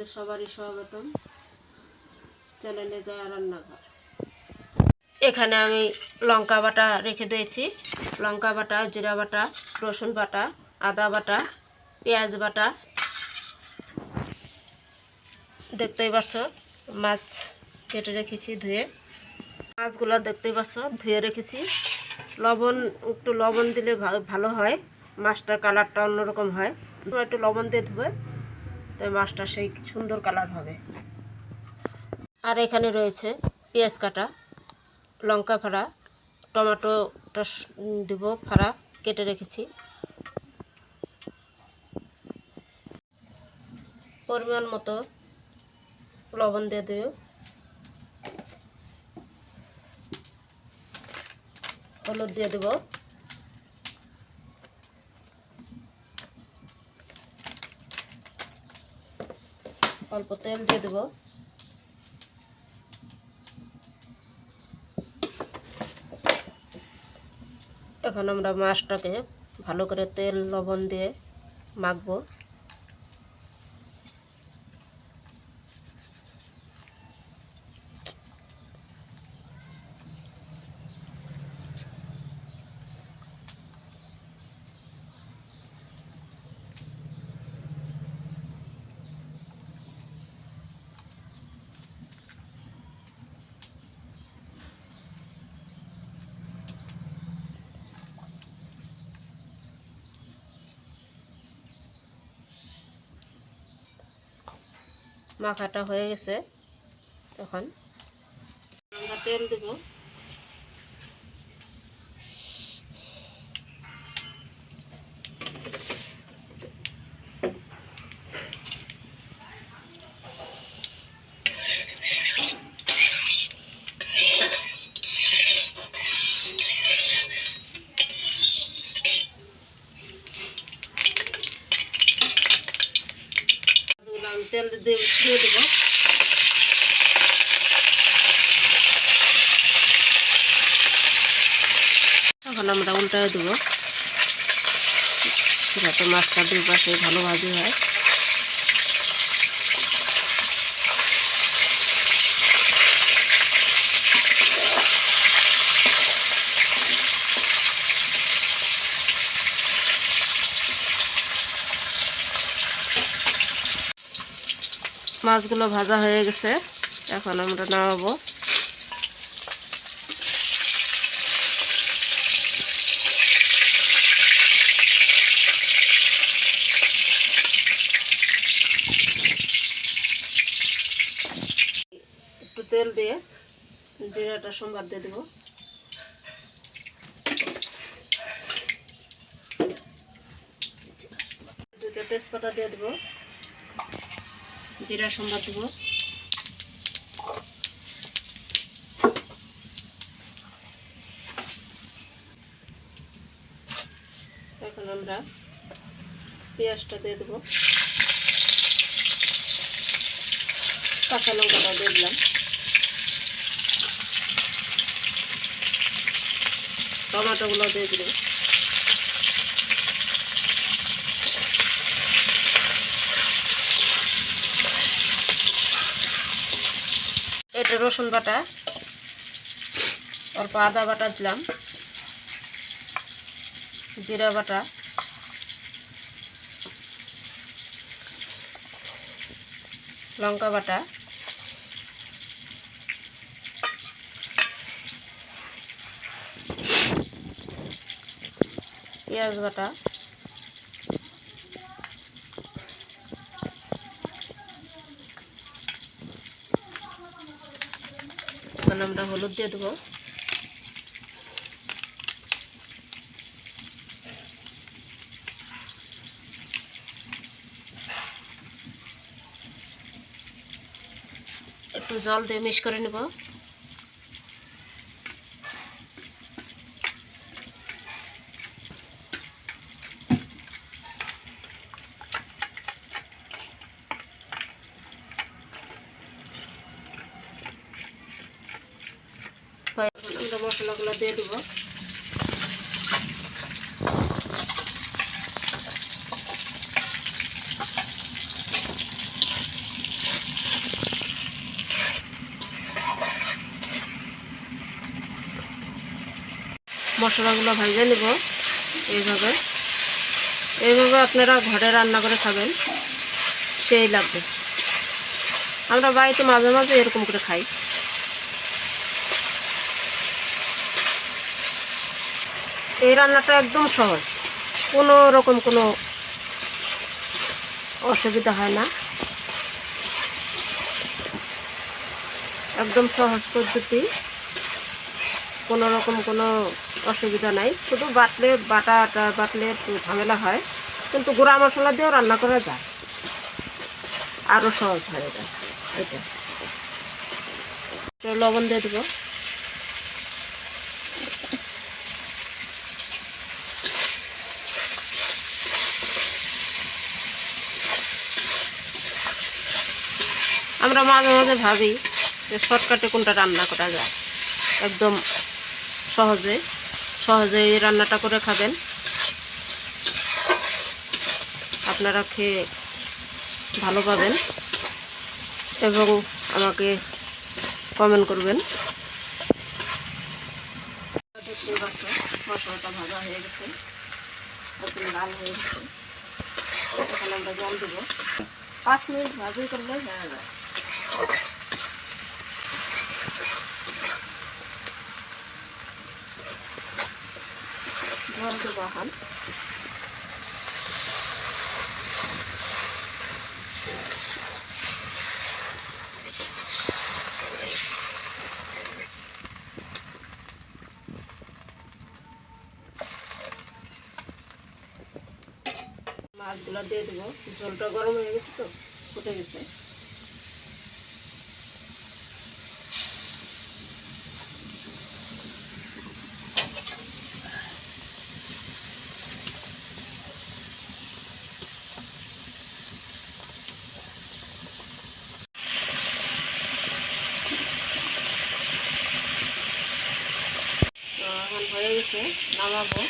আপনাদের সবারই স্বাগতম চ্যানেলে জয়া রান্নাঘর। এখানে আমি লঙ্কা বাটা রেখে দিয়েছি। লঙ্কা বাটা, জিরা বাটা, রসুন বাটা, আদা বাটা, পেঁয়াজ বাটা। দেখতেই পাচ্ছ মাছ কেটে রেখেছি ধুয়ে। মাছগুলো দেখতেই পাচ্ছ ধুয়ে রেখেছি। একটু লবণ দিলে ভালো হয়, মাছটার কালারটা অন্যরকম হয়। একটু লবণ দিয়ে ধুবে তো মাছটা সেই সুন্দর কালার হবে। আর এখানে রয়েছে পেঁয়াজ কাটা, লঙ্কা ফাড়া, টমেটোটা দেবো ফাড়া কেটে রেখেছি। পরিমাণ মতো লবণ দিয়ে দেব। হলুদ দিয়ে দেব। অল্প তেল দিয়ে দেব। এখন আমরা মাছটাকে ভালো করে তেল লবণ দিয়ে মাখবো। মাখাটা হয়ে গেছে, এখন আমরা তেল দেব। তেল দিয়ে দেবো। এখন আমরা উল্টায় দেবো যাতে মাছটা দুই পাশে ভালো ভাজি হয়। মাছগুলো ভাজা হয়ে গেছে, এখন আমরা নামাবো। একটু তেল দিয়ে জিরাটা সম্বাদ দিয়ে দেবো। দুটো তেজপাতা দিয়ে দেবো, জিরা সম্বাদ দেবো। এখন আমরা পেঁয়াজটা দিয়ে দেবো, কাঁচা লঙ্কাটা দিয়ে দিলাম, টমেটোগুলো দিয়ে দিলাম। এটা রসুন বাটা, অল্প আদা বাটা দিলাম, জিরা বাটা, লঙ্কা বাটা, পেঁয়াজ বাটা, এখন আমরা হলুদ দিয়ে দেবো। একটু জল দিয়ে মিক্স করে নেব। আমরা মশলাগুলো দিয়ে দেবো। মশলাগুলো ভেজে নেব। এইভাবে এইভাবে আপনারা ঘরে রান্না করে খাবেন, সেই লাগবে। আমরা বাড়িতে মাঝে মাঝে এরকম করে খাই। এই রান্নাটা একদম সহজ, কোনো রকম কোনো অসুবিধা হয় না, একদম সহজ পদ্ধতি, কোনো রকম কোনো অসুবিধা নাই। শুধু বাটলে একটু ঝামেলা হয়, কিন্তু গুঁড়া মশলা দিয়েও রান্না করা যায়, আরও সহজ হয় এটা। এটা লবণ দিয়ে দেবো। আমরা মাঝে মাঝে ভাবি যে শর্টকাটে কোনটা রান্না করা যায়, একদম সহজে এই রান্নাটা করে খাবেন, আপনারা খেয়ে ভালো পাবেন এবং আমাকে কমেন্ট করবেন। দেখতে পাচ্ছ মশলাটা ভাজা হয়ে গেছে, একদম লাল হয়ে গেছে। এখন আমরা জল দেবো, 5 মিনিট ভাজি করলে হয়ে যায়। জল দেবো এখন। মাছগুলো দিয়ে দেবো, জলটা গরম হয়ে গেছে তো, ফুটে গেছে। এখন হয়ে গেছে, নামাবো।